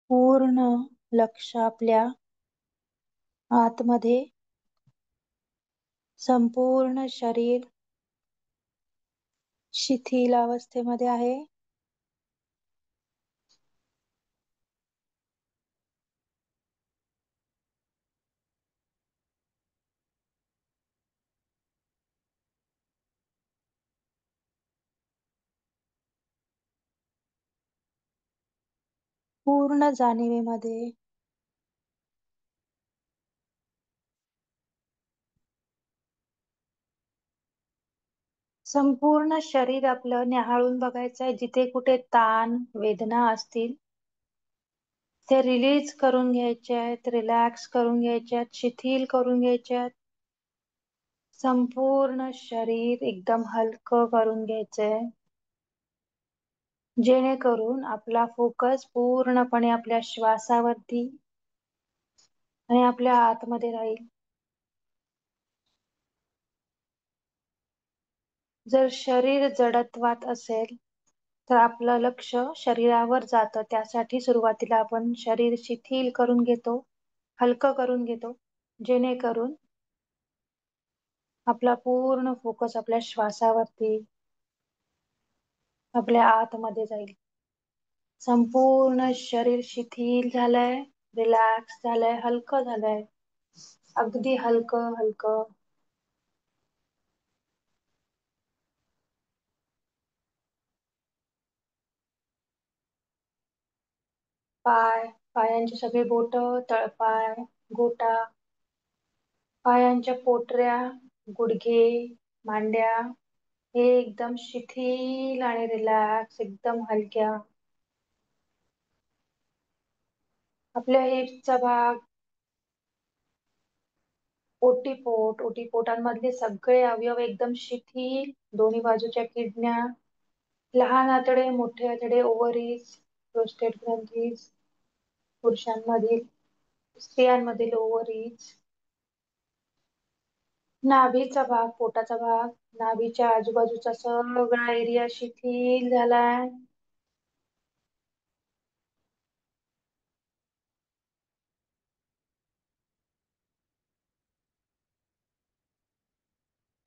पूर्ण लक्ष आपल्या आतमध्ये, संपूर्ण शरीर शिथिल अवस्थेमध्ये आहे. पूर्ण जाणीवेमध्ये संपूर्ण शरीर आपलं न्याहाळून बघायचंय. जिथे कुठे ताण वेदना असतील ते रिलीज करून घ्यायचे आहेत, रिलॅक्स करून घ्यायचे आहेत, शिथिल करून घ्यायचे आहेत. संपूर्ण शरीर एकदम हलकं करून घ्यायचंय, जेणेकरून आपला फोकस पूर्णपणे आपल्या श्वासावरती आणि आपल्या आतमध्ये राहील. जर शरीर जडत्वात असेल तर आपलं लक्ष शरीरावर जातं. त्यासाठी सुरुवातीला आपण शरीर शिथिल करून घेतो, हलकं करून घेतो, जेणेकरून आपला पूर्ण फोकस आपल्या श्वासावरती, आपल्या आतमध्ये जाईल. संपूर्ण शरीर शिथिल झालंय, रिलॅक्स झालंय, हलकं झालंय. अगदी हलकं हलकं. पायांची सगळी बोटं, तळपाय, गोटा, पायांच्या पोटऱ्या, गुडघे, मांड्या हे एकदम शिथिल आणि रिलॅक्स, एकदम हलक्या. आपल्या हिप्सचा भाग, ओटीपोटांमधले सगळे अवयव एकदम शिथिल. दोन्ही बाजूच्या किडन्या, लहान आतडे, मोठे आतडे, ओव्हरीज, प्रोस्टेट ग्रंथीज, पुरुषांमधील, स्त्रियांमधील ओव्हरीज, नाभीचा भाग, पोटाचा भाग, नाभीच्या आजूबाजूचा सगळा एरिया शिथिल झालाय.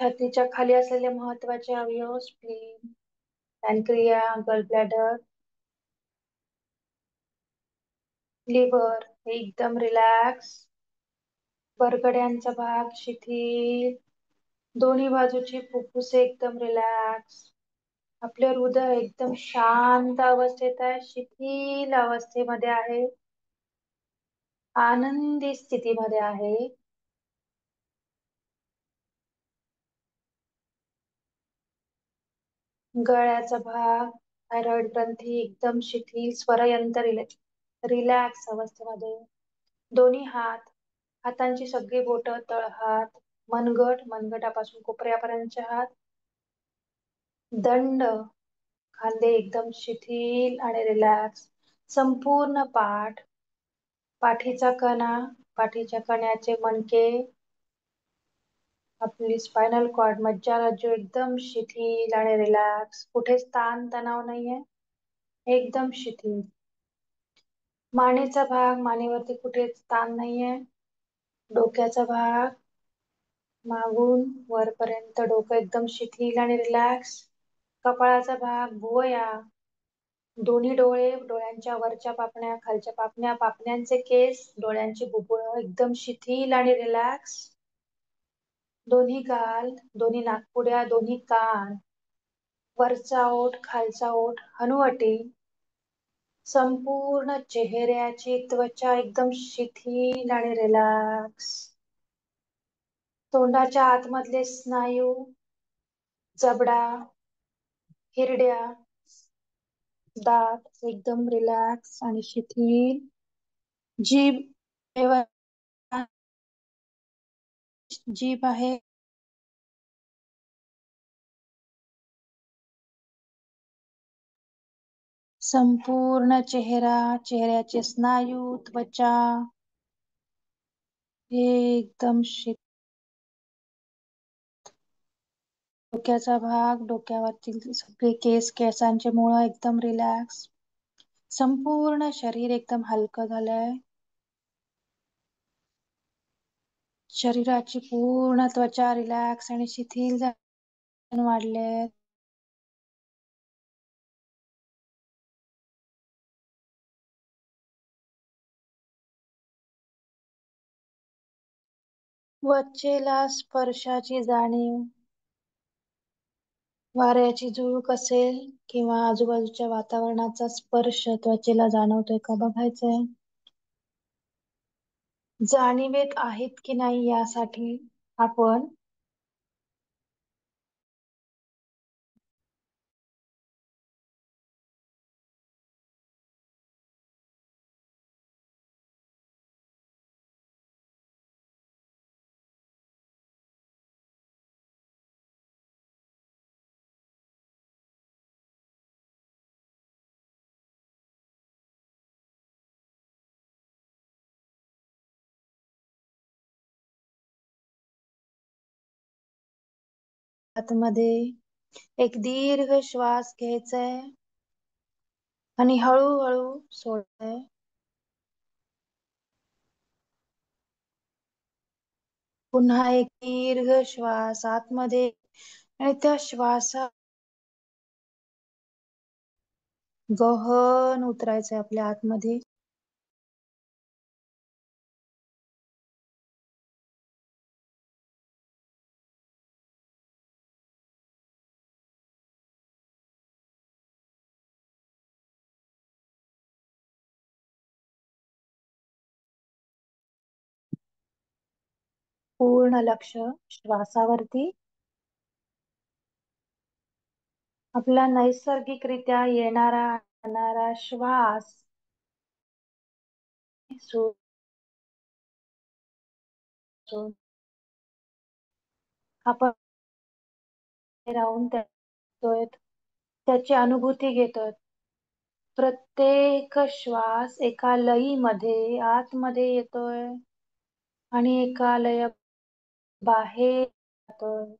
छातीच्या खाली असलेले महत्वाचे अवयव, स्प्लीन, पॅनक्रिया, गलब्लॅडर, लिव्हर एकदम रिलॅक्स. बरगड्यांचा भाग शिथिल. दोन्ही बाजूची फुफ्फुसे एकदम रिलॅक्स. आपले हृदय एकदम शांत अवस्थेत आहे, शिथिल अवस्थेमध्ये आहे, आनंदी स्थितीमध्ये आहे. गळ्याचा भाग, थायरॉइड ग्रंथी एकदम शिथिल, स्वरयंत्र रिलॅक्स अवस्थेमध्ये. दोन्ही हात, हातांची सगळी बोटं, तळहात, मनगट, मनगटापासून कोपऱ्यापर्यंतचे हात, दंड, खांदे एकदम शिथिल आणि रिलॅक्स. संपूर्ण पाठ, पाठीचा कणा, पाठीच्या कण्याचे मणके, आपली स्पायनल कॉर्ड, मज्जाराज्य एकदम शिथिल आणि रिलॅक्स. कुठेच ताण तणाव नाहीये, एकदम शिथिल. मानेचा भाग, मानेवरती कुठेच ताण नाहीये. डोक्याचा भाग, मागून वरपर्यंत डोकं एकदम शिथिल आणि रिलॅक्स. कपाळाचा भाग, भुवया, दोन्ही डोळे, डोळ्यांच्या वरच्या पापण्या, खालच्या पापण्या, पापण्यांचे केस, डोळ्यांची बुबुळ एकदम शिथिल आणि रिलॅक्स. दोन्ही गाल, दोन्ही नाकपुड्या, दोन्ही कान, वरचा ओठ, खालचा ओठ, हनुवटी, संपूर्ण चेहऱ्याची त्वचा एकदम शिथिल आणि रिलॅक्स. तोंडाच्या आतमधले स्नायू, जबडा, हिरड्या, दात एकदम रिलॅक्स आणि शिथिल. जीभ, जीभ आहे संपूर्ण चेहरा, चेहऱ्याचे स्नायू, त्वचा हे एकदम शिथिल. डोक्याचा भाग, डोक्यावरतील सगळे केस, केसांचे मुळ एकदम रिलॅक्स. संपूर्ण शरीर एकदम हलकं झालंय. शरीराची पूर्ण त्वचा रिलॅक्स आणि शिथिल वाढलेत. त्वचेला स्पर्शाची जाणीव, वाऱ्याची झुळूक असेल किंवा आजूबाजूच्या वातावरणाचा स्पर्श त्वचेला जाणवतोय का बघायचंय. जाणीवेत आहेत की नाही यासाठी आपण आतमध्ये एक दीर्घ श्वास घ्यायचाय आणि हळूहळू सोडायचंय. पुन्हा एक दीर्घ श्वास आतमध्ये आणि त्या श्वासात गहन उतरायचंय आपल्या आतमध्ये. पूर्ण लक्ष श्वासावरती. आपला नैसर्गिकरित्या येणारा जाणारा श्वास सोडून आपण राहून त्याची अनुभूती घेतोय. प्रत्येक श्वास एका लयीमध्ये आतमध्ये येतोय आणि एका लय बाहेर जातोय.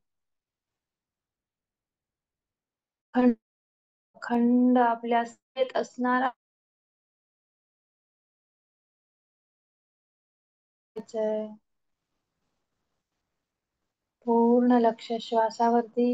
खंड आपल्या स्थित असणारा पूर्ण लक्ष श्वासावरती.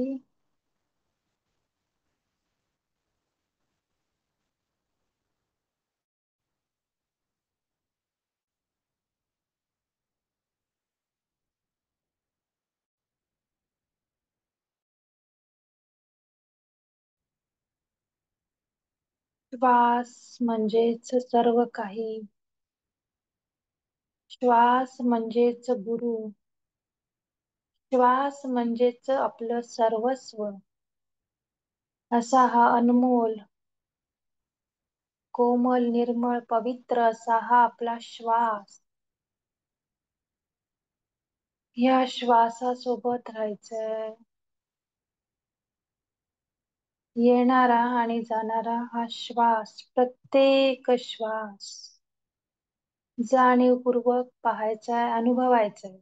श्वास म्हणजेच सर्व काही. श्वास म्हणजेच गुरु. श्वास म्हणजेच आपलं सर्वस्व. असा हा अनमोल, कोमल, निर्मळ, पवित्र असा हा आपला श्वास. या श्वासासोबत राहायचंय. येणारा आणि जाणारा हा श्वास, प्रत्येक श्वास जाणीवपूर्वक पाहायचाय, अनुभवायचाय.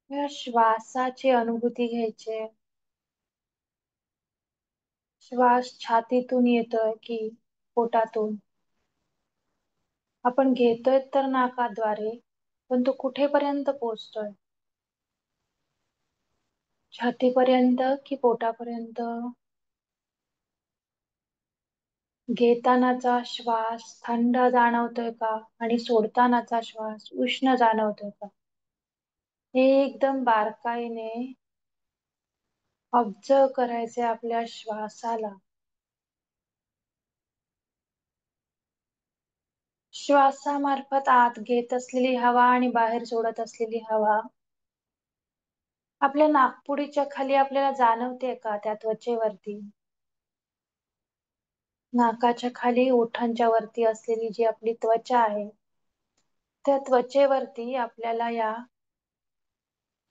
या श्वासाची अनुभूती घ्यायची. श्वास छातीतून येतोय की पोटातून. आपण घेतोय तर नाकाद्वारे, पण तो कुठेपर्यंत पोहोचतोय? छातीपर्यंत की पोटापर्यंत? घेतानाचा श्वास थंड जाणवतोय का आणि सोडतानाचा श्वास उष्ण जाणवतोय का? हे एकदम बारकाईने ऑब्झर्व करायचे आपल्या श्वासाला. श्वासामार्फत आत घेत असलेली हवा आणि बाहेर सोडत असलेली हवा आपल्या नाकपुडीच्या खाली आपल्याला जाणवते का त्या त्वचेवरती? नाकाच्या खाली ओठांच्या वरती असलेली जी आपली त्वचा आहे, त्या त्वचेवरती आपल्याला या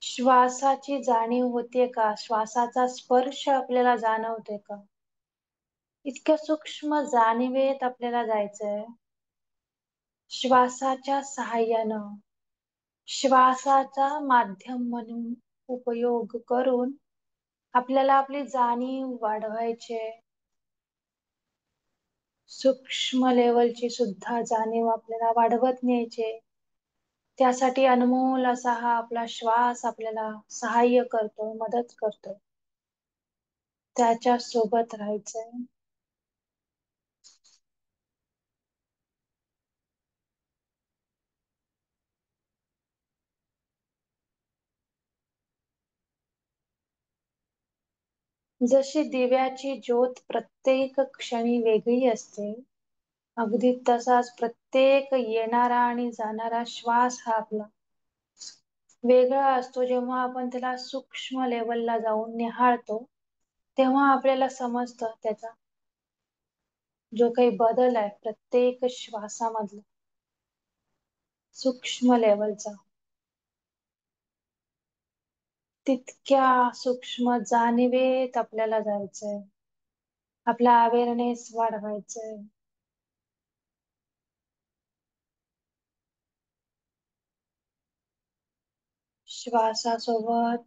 श्वासाची जाणीव होते का? श्वासाचा स्पर्श आपल्याला जाणवते का? इतक्या सूक्ष्म जाणीवेत आपल्याला जायचंय. श्वासाच्या सहाय्यानं, श्वासाचा माध्यम म्हणून उपयोग करून आपल्याला आपली जाणीव वाढवायची आहे. सूक्ष्म लेवलची सुद्धा जाणीव आपल्याला वाढवत न्यायची. त्यासाठी अनमोल असा हा आपला श्वास आपल्याला सहाय्य करतो, मदत करतो. त्याच्या सोबत राहायचंय. जशी दिव्याची ज्योत प्रत्येक क्षणी वेगळी असते, अगदी तसाच प्रत्येक येणारा आणि जाणारा श्वास हा आपला वेगळा असतो. जेव्हा आपण त्याला सूक्ष्म लेवलला जाऊन निहाळतो, तेव्हा आपल्याला समजतं त्याचा जो काही बदल आहे प्रत्येक श्वासामधला सूक्ष्म लेवलचा. तितक्या सूक्ष्म जाणीवेत आपल्याला जायचंय. आपला अवेअरनेस वाढवायचंय. श्वासासोबत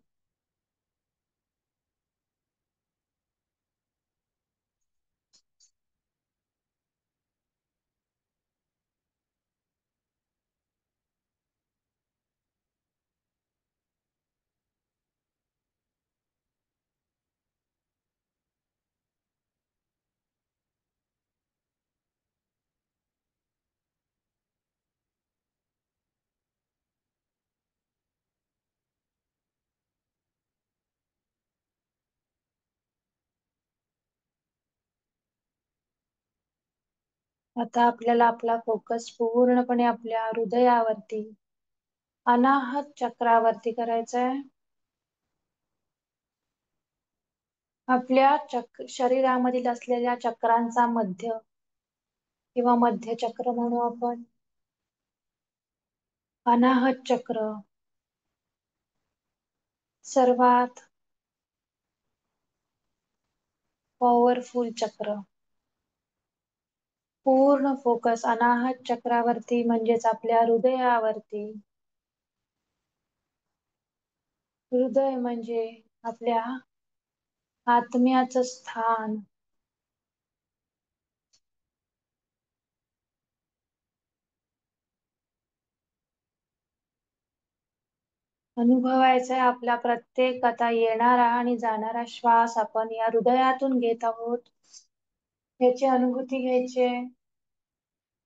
आता आपल्याला आपला फोकस पूर्णपणे आपल्या हृदयावरती, अनाहत चक्रावरती करायचा आहे. आपल्या शरीरामधील असलेल्या चक्रांचा मध्य किंवा मध्य चक्र म्हणू आपण. अनाहत चक्र सर्वात पॉवरफुल चक्र. पूर्ण फोकस अनाहत चक्रावरती म्हणजेच आपल्या हृदयावरती. हृदय म्हणजे आपल्या आत्म्याचं स्थान. अनुभवायचा आहे आपला प्रत्येक आता येणारा आणि जाणारा श्वास आपण या हृदयातून घेत आहोत. याची अनुभूती घ्यायची आहे.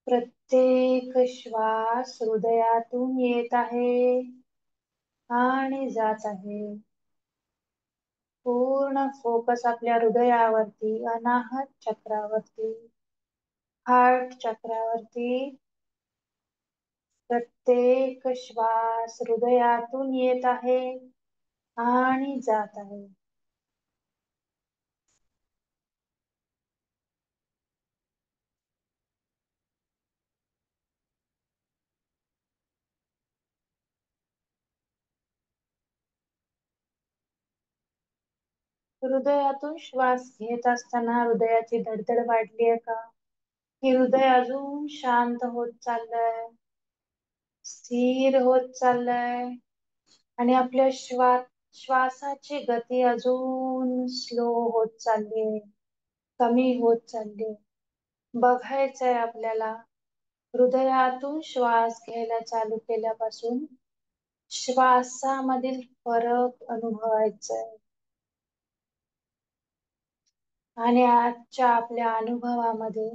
प्रत्येक श्वास हृदयातून येत आहे आणि जात आहे. पूर्ण फोकस आपल्या हृदयावरती, अनाहत चक्रावरती, हार्ट चक्रावरती. प्रत्येक श्वास हृदयातून येत आहे आणि जात आहे. हृदयातून श्वास घेत असताना हृदयाची धडधड वाढली आहे का? की हृदय अजून शांत होत चाललंय, स्थिर होत चाललंय आणि आपल्या श्वासाची गती अजून स्लो होत चालली, कमी होत चालली. बघायचंय आपल्याला. हृदयातून श्वास घ्यायला चालू केल्यापासून श्वासामधील फरक अनुभवायचा आहे. आणि आजच्या आपल्या अनुभवामध्ये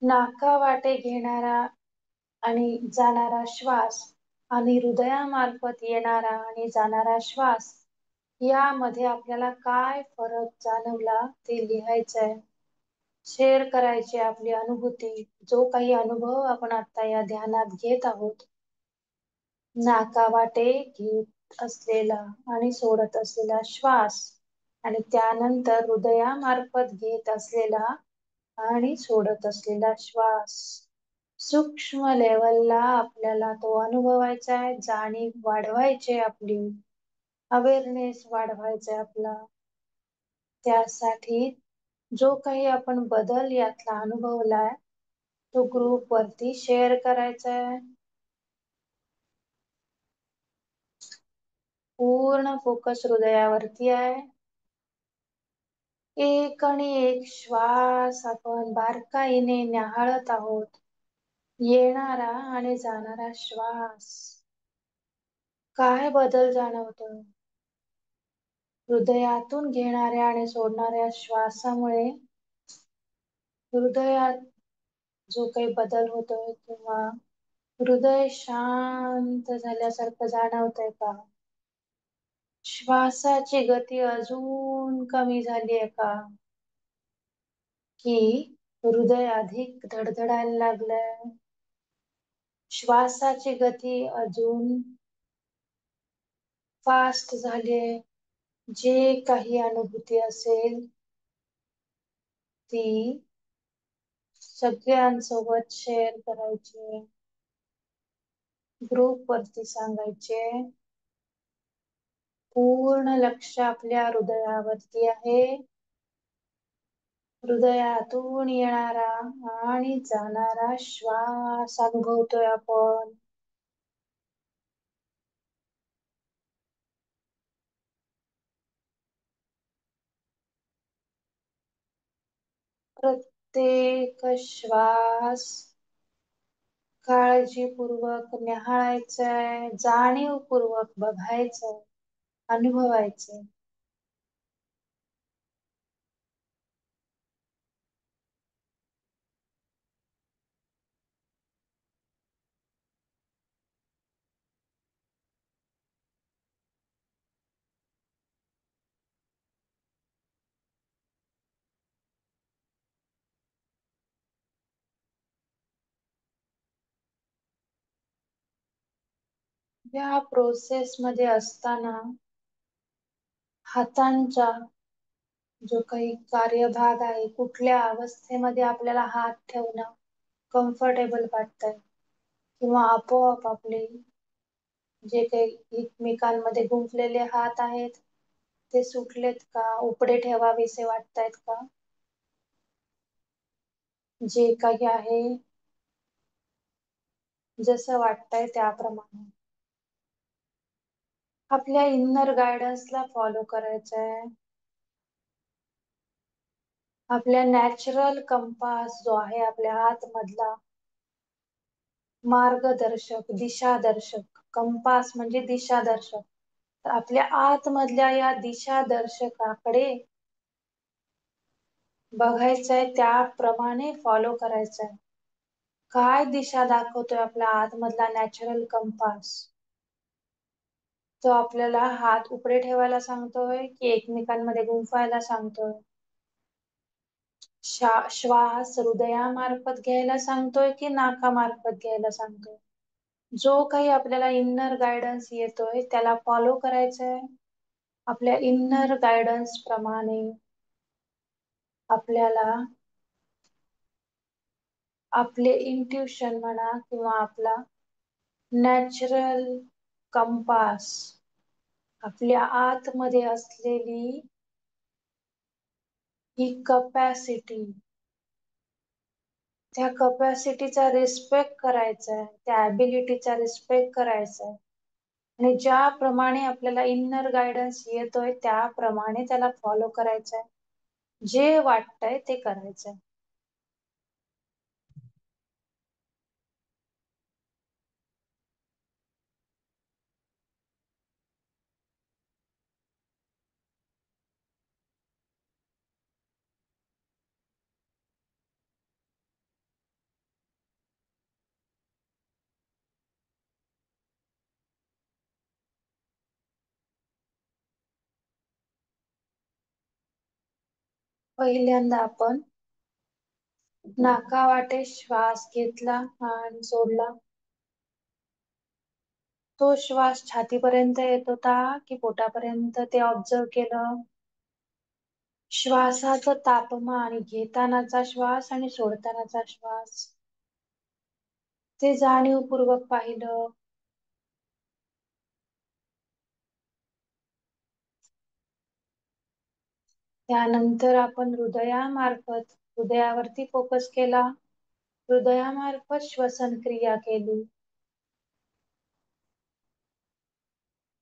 नाकावाटे घेणारा आणि जाणारा श्वास आणि हृदयामार्फत येणारा आणि जाणारा श्वास यामध्ये आपल्याला काय फरक जाणवला ते लिहायचं आहे. शेअर करायची आपली अनुभूती. जो काही अनुभव आपण आता या ध्यानात घेत आहोत, नाकावाटे घेत असलेला आणि सोडत असलेला श्वास आणि त्यानंतर हृदयामार्फत घेत असलेला आणि सोडत असलेला श्वास. सूक्ष्म लेवलला आपल्याला तो अनुभवायचा आहे. जाणीव वाढवायची आपली, अवेअरनेस वाढवायचा आपला. त्यासाठी जो काही आपण बदल यातला अनुभवलाय तो ग्रुप वरती शेअर करायचा आहे. पूर्ण फोकस हृदयावरती आहे. एक आणि एक श्वास आपण बारकाईने न्याहाळत आहोत. येणारा आणि जाणारा श्वास. काय बदल जाणवतो? हृदयातून घेणाऱ्या आणि सोडणाऱ्या श्वासामुळे हृदयात जो काही बदल होतोय किंवा हृदय शांत झाल्यासारखं जाणवतंय का? श्वासाची गती अजून कमी झालीये का? की हृदय अधिक धडधडायला लागलंय? श्वासाची गती अजून फास्ट झालीये? जे काही अनुभूती असेल ती सगळ्यांसोबत शेअर करायची. ग्रुप वरती सांगायचे. पूर्ण लक्ष आपल्या हृदयावरती आहे. हृदयातून येणारा आणि जाणारा श्वास अनुभवतोय आपण. प्रत्येक श्वास काळजीपूर्वक न्याहाळायचाय, जाणीवपूर्वक बघायचंय, अनुभवायचंय. या प्रोसेस मध्ये असताना हातांचा जो काही कार्यभाग आहे, कुठल्या अवस्थेमध्ये आपल्याला हात ठेवणं कम्फर्टेबल वाटतंय किंवा आपोआप आपले जे काही एकमेकांमध्ये गुंफलेले हात आहेत ते सुटलेत का, उपडे ठेवावेसे वाटतायत का? जे काही आहे जसं वाटतंय त्याप्रमाणे आपल्या इन्नर गायडन्सला फॉलो करायचंय. आपल्या नॅचरल कंपास जो आहे आपल्या आतमधला मार्गदर्शक, दिशादर्शक. कंपास म्हणजे दिशादर्शक. तर आपल्या आतमधल्या या दिशादर्शकाकडे बघायचंय, त्याप्रमाणे फॉलो करायचंय. काय दिशा दाखवतोय आपला आतमधला नॅचरल कंपास? तो आपल्याला हात उपडे ठेवायला सांगतोय की एकमेकांमध्ये गुंफायला सांगतोय? श्वास हृदयामार्फत घ्यायला सांगतोय की नाकामार्फत घ्यायला सांगतोय? जो काही आपल्याला इन्नर गायडन्स येतोय त्याला फॉलो करायचंय. आपल्या इन्नर गायडन्स प्रमाणे आपल्याला आपले इंट्युशन म्हणा किंवा आपला नॅचरल कंपास, आपल्या आतमध्ये असलेली ही कपॅसिटी, त्या कपॅसिटीचा रिस्पेक्ट करायचा आहे, त्या ॲबिलिटीचा रिस्पेक्ट करायचा आहे. आणि ज्याप्रमाणे आपल्याला इन्नर गायडन्स येतोय त्याप्रमाणे त्याला फॉलो करायचंय. जे वाटतंय ते करायचंय. पहिल्यांदा आपण नाकावाटे श्वास घेतला आणि सोडला. तो श्वास छातीपर्यंत येत होता की पोटापर्यंत ते ऑब्झर्व केलं. श्वासाचं तापमान, घेतानाचा श्वास आणि सोडतानाचा श्वास ते जाणीवपूर्वक पाहिलं. त्यानंतर आपण हृदयावरती फोकस केला. हृदयामार्फत श्वसन क्रिया केली.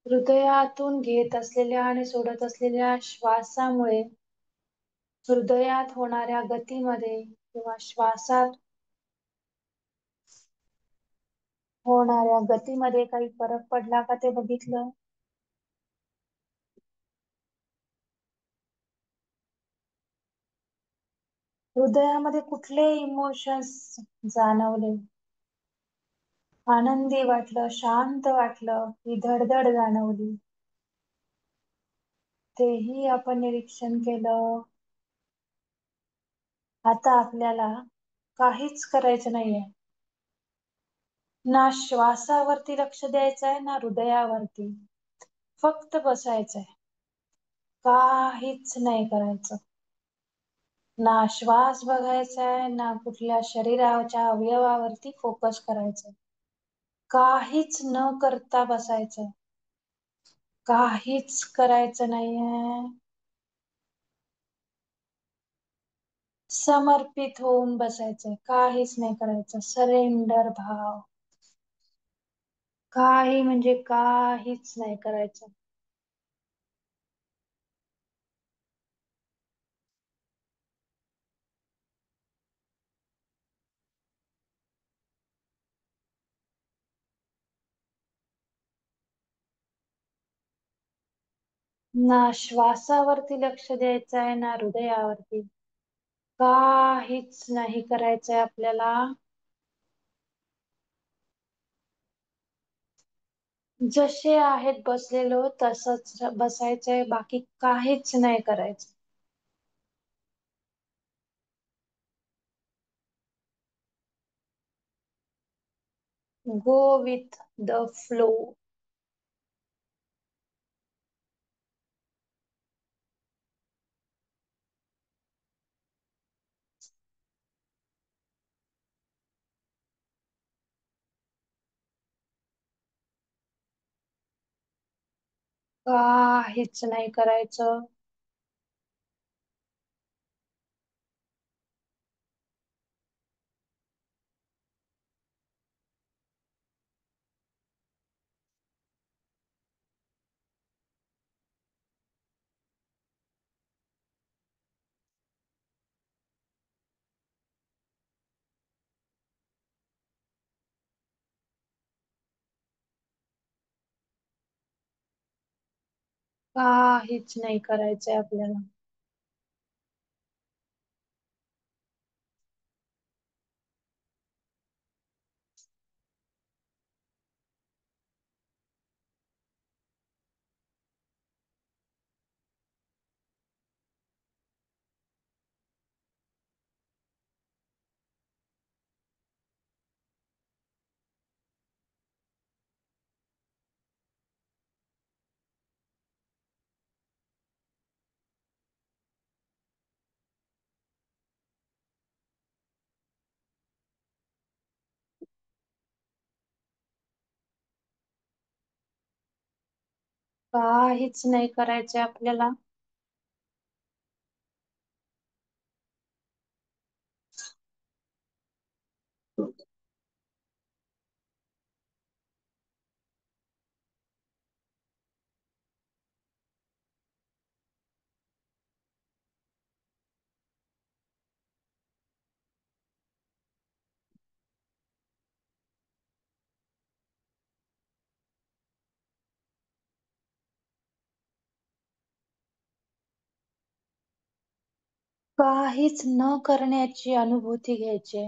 हृदयातून घेत असलेल्या आणि सोडत असलेल्या श्वासामुळे हृदयात होणाऱ्या गतीमध्ये किंवा श्वासात होणाऱ्या गतीमध्ये काही फरक पडला का ते बघितलं. हृदयामध्ये कुठले इमोशन्स जाणवले? आनंदी वाटलं, शांत वाटलं, की धडधड जाणवली? तेही आपण निरीक्षण केलं. आता आपल्याला काहीच करायचं नाहीये. ना श्वासावरती लक्ष द्यायचंय ना हृदयावरती. फक्त बसायचंय. काहीच नाही करायचं. ना श्वास बघायचाय ना कुठल्या शरीराच्या अवयवावरती फोकस करायचंय. काहीच न करता बसायचंय. काहीच करायचं नाहीये. समर्पित होऊन बसायचंय. काहीच नाही करायचं. सरेंडर भाव. काही म्हणजे काहीच नाही करायचं. ना श्वासावरती लक्ष द्यायचंय ना हृदयावरती. काहीच नाही करायचंय आपल्याला. जसे आहेत बसलेलो तसंच बसायचंय. बाकी काहीच नाही करायचं. Go with the flow. काहीच नाही करायचं. काहीच नाही करायचंय आपल्याला. काहीच नाही करायचंय आपल्याला. काहीच न करण्याची अनुभूती घ्यायची.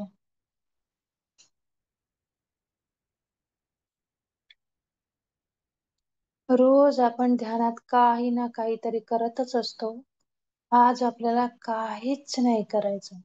रोज आपण ध्यानात काही ना काहीतरी करतच असतो. आज आपल्याला काहीच नाही करायचं.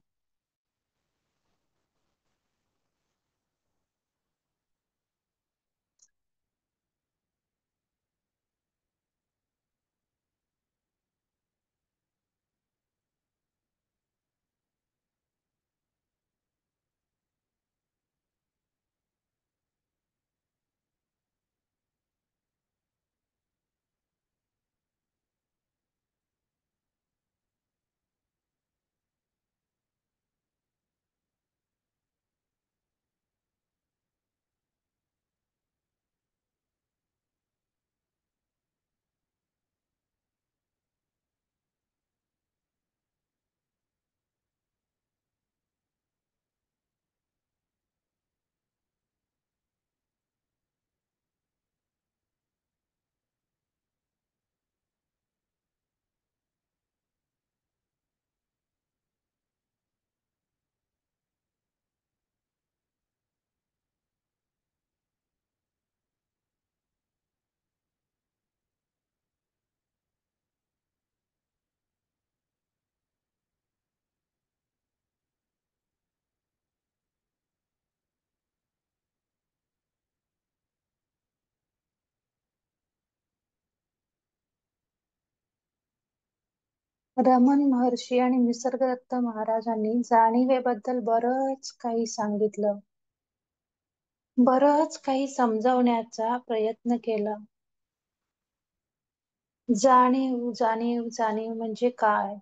रमण महर्षी आणि निसर्गदत्त महाराजांनी जाणीवेबद्दल बरंच काही सांगितलं. बरंच काही समजावण्याचा प्रयत्न केला. जाणीव, जाणीव, जाणीव म्हणजे काय?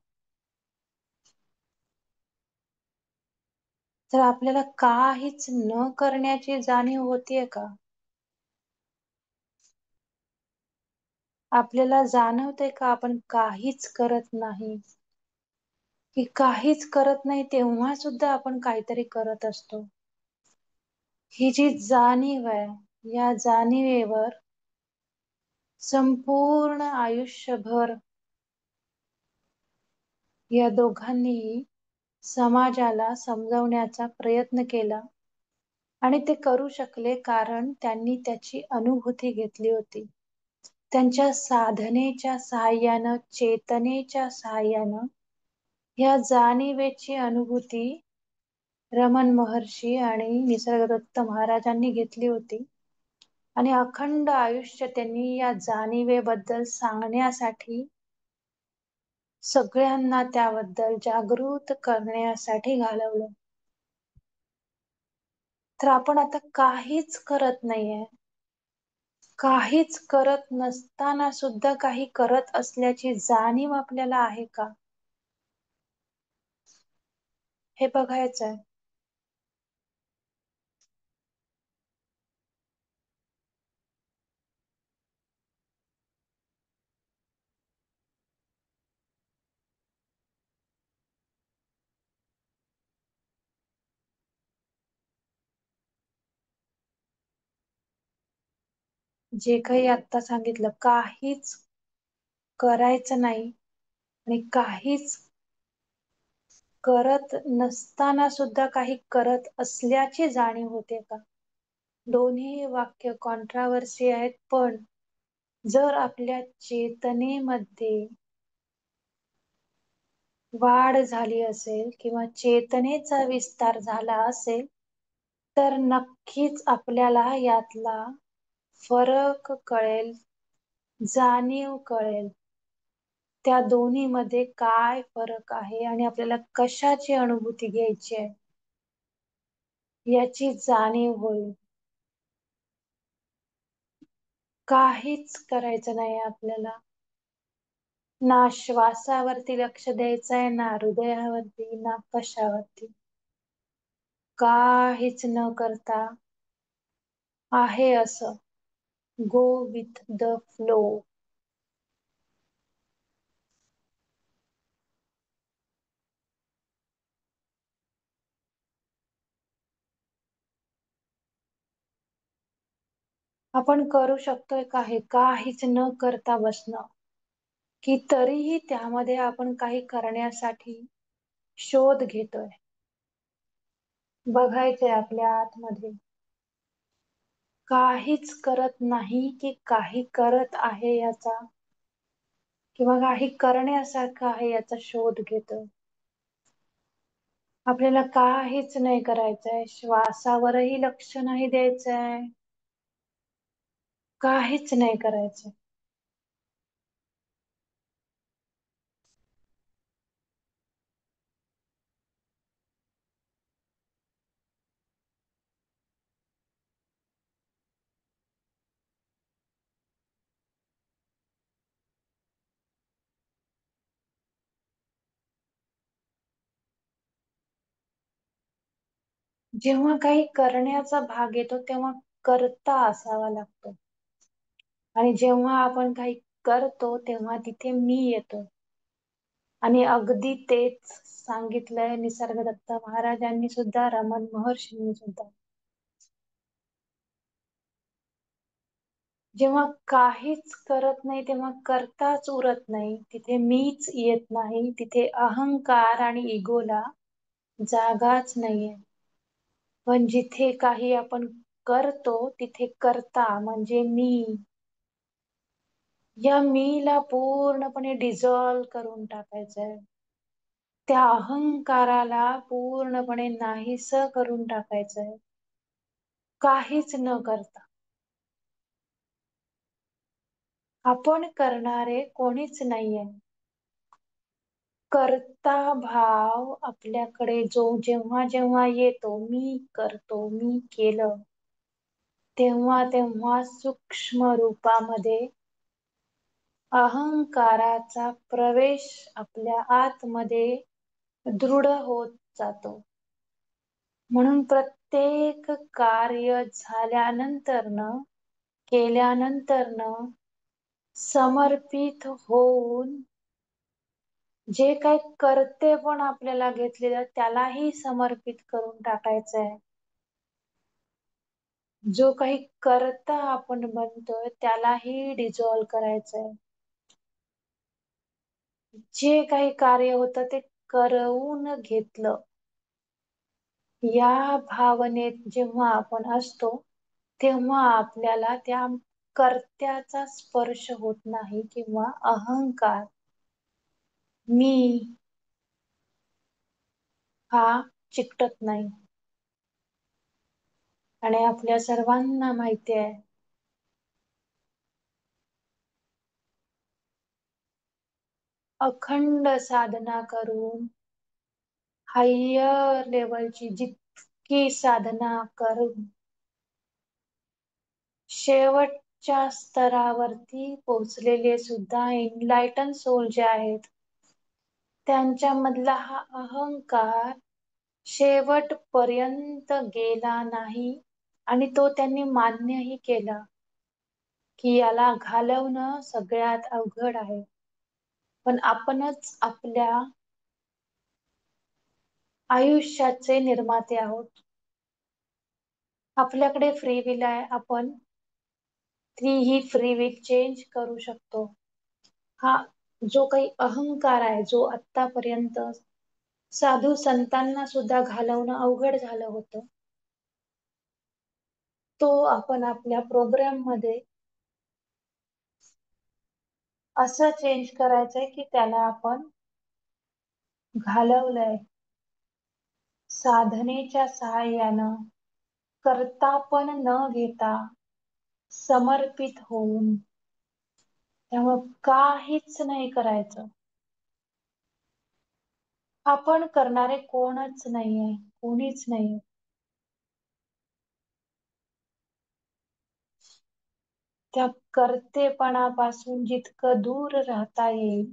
तर आपल्याला काहीच न करण्याची जाणीव होतीये का? आपल्याला जाणवतंय का आपण काहीच करत नाही? की काहीच करत नाही तेव्हा सुद्धा आपण काहीतरी करत असतो? ही जी जाणीव आहे, या जाणीवेवर संपूर्ण आयुष्यभर या दोघांनीही समाजाला समजावण्याचा प्रयत्न केला आणि ते करू शकले कारण त्यांनी त्याची अनुभूती घेतली होती. त्यांच्या साधनेच्या सहाय्यानं, चेतनेच्या सहाय्यानं या जाणीवेची अनुभूती रमण महर्षी आणि निसर्गदत्त महाराजांनी घेतली होती आणि अखंड आयुष्य त्यांनी या जाणीवेबद्दल सांगण्यासाठी, सगळ्यांना त्याबद्दल जागृत करण्यासाठी घालवलं. तर आपण आता काहीच करत नाहीये. काहीच करत नसताना सुद्धा काही करत असल्याची जाणीव आपल्याला आहे का? हे बघायचंय. जे काही आता सांगितलं, काहीच करायचं नाही आणि काहीच करत नसताना सुद्धा काही करत असल्याची जाणीव होते का? दोन्ही वाक्य कॉन्ट्रावर्सी आहेत, पण जर आपल्या चेतनेमध्ये वाढ झाली असेल किंवा चेतनेचा विस्तार झाला असेल, तर नक्कीच आपल्याला यातला फरक कळेल, जाणीव कळेल. त्या दोन्हीमध्ये काय फरक आहे आणि आपल्याला कशाची अनुभूती घ्यायची आहे, याची जाणीव होईल. काहीच करायचं नाही आपल्याला. ना श्वासावरती लक्ष द्यायचंय, ना हृदयावरती, ना कशावरती. काहीच न करता आहे असं गो विथ द फ्लो. आपण करू शकतोय का हे काहीच न करता बसणं? की तरीही त्यामध्ये आपण काही करण्यासाठी शोध घेतोय? बघायचंय आपल्या आतमध्ये. काहीच करत नाही की काही करत आहे याचा, किंवा काही करण्यासारखं आहे याचा शोध घेतोय. आपल्याला काहीच नाही करायचंय. श्वासावरही लक्ष नाही द्यायचंय. काहीच नाही करायचंय. जेव्हा काही करण्याचा भाग येतो तेव्हा करता असावा लागतो. आणि जेव्हा आपण काही करतो तेव्हा तिथे मी येतो. आणि अगदी तेच सांगितलंय निसर्गदत्त महाराजांनी सुद्धा, रमण महर्षींनी सुद्धा. जेव्हा काहीच करत नाही तेव्हा करताच उरत नाही. तिथे मीच येत नाही. तिथे अहंकार आणि इगोला जागाच नाहीये. पण जिथे काही आपण करतो तिथे करता म्हणजे मी, या मीला पूर्णपणे डिझॉल्व करून टाकायचंय. त्या अहंकाराला पूर्णपणे नाहीसं करून टाकायचंय. काहीच न करता. आपण करणारे कोणीच नाहीये. कर्ता भाव आपल्याकडे जो जेव्हा जेव्हा येतो, मी करतो, मी केलं, तेव्हा तेव्हा सूक्ष्म रूपामध्ये अहंकाराचा प्रवेश आपल्या आतमध्ये दृढ होत जातो. म्हणून प्रत्येक कार्य झाल्यानंतरनं, केल्यानंतरनं समर्पित होऊन जे काही कर्तेपण आपल्याला घेतलेलं त्यालाही समर्पित करून टाकायचं आहे. जो काही कर्ता आपण बनतोय त्यालाही डिझॉल्व करायचंय. जे काही कार्य होतं ते करवून घेतलं. या भावनेत जेव्हा आपण असतो, तेव्हा आपल्याला त्या कर्त्याचा स्पर्श होत नाही किंवा अहंकार, मी हा चिकटत नाही. आणि आपल्या सर्वांना माहिती आहे, अखंड साधना करून हायर लेवलची जितकी साधना करून शेवटच्या स्तरावरती पोहोचलेले सुद्धा एनलायटन सोल जे आहेत, त्यांच्यामधला हा अहंकार शेवटपर्यंत गेला नाही. आणि तो त्यांनी मान्यही केला की याला घालवणं सगळ्यात अवघड आहे. पण आपणच आपल्या आयुष्याचे निर्माते आहोत. आपल्याकडे फ्री विल आहे. आपण ही फ्री विल चेंज करू शकतो. हा जो काही अहंकार आहे, जो आतापर्यंत साधू संतांना सुद्धा घालवणं अवघड झालं होतं, तो आपण आपल्या प्रोग्राम मध्ये असं चेंज करायचंय की त्याला आपण घालवलंय. साधनेच्या सहाय्यानं, कर्तापण न घेता, समर्पित होऊन, त्यामुळे काहीच नाही करायचं. आपण करणारे कोणच नाहीये, कोणीच नाही. त्या कर्तेपणापासून जितकं दूर राहता येईल,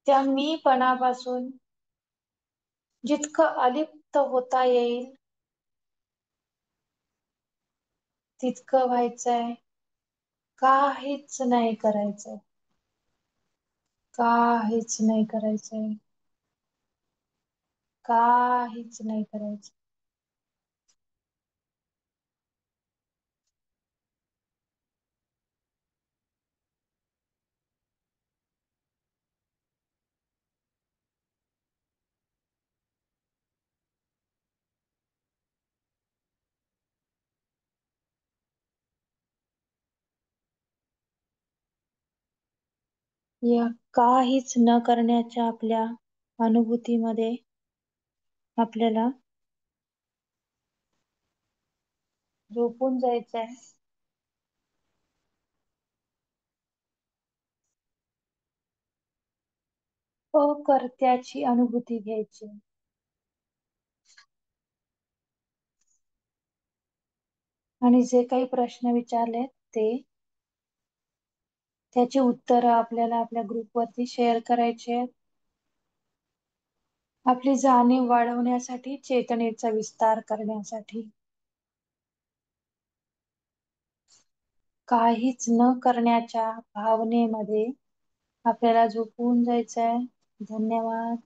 त्या मीपणापासून जितकं अलिप्त होता येईल, तितकं व्हायचंय. काहीच नाही करायचंय. काहीच नाही करायचंय. काहीच नाही करायचं. या काहीच न करण्याच्या आपल्या अनुभूतीमध्ये आपल्याला झोपून जायचंय. अकर्त्याची अनुभूती घ्यायची. आणि जे काही प्रश्न विचारलेत त्याची उत्तरं आपल्याला आपल्या ग्रुपवरती शेअर करायची आहेत. आपली जाणीव वाढवण्यासाठी, चेतनेचा विस्तार करण्यासाठी. काहीच न करण्याच्या भावनेमध्ये आपल्याला झोपून जायचंय. धन्यवाद.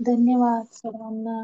धन्यवाद सर्वांना.